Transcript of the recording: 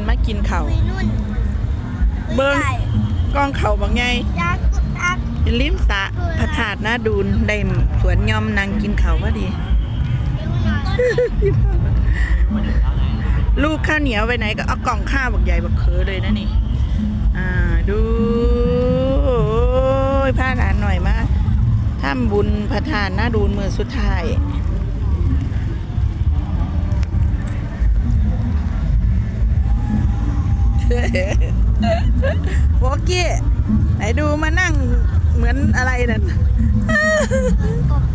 มากินข้าวเบิ้งกองเขาบางไงริมสระพระธาตุนาดูนได้สวนยอมนางกินข้าวว่าดี ลูกข้าวเหนียวไปไหนก็เอากล่องข้าวบักใหญ่บักเขอเลยนะนี่ดูพาหลานหน่อยมาทำบุญพระธาตุนาดูนมือสุดท้ายโฟกี้ไหนดูมานั่งเหมือนอะไรนั่น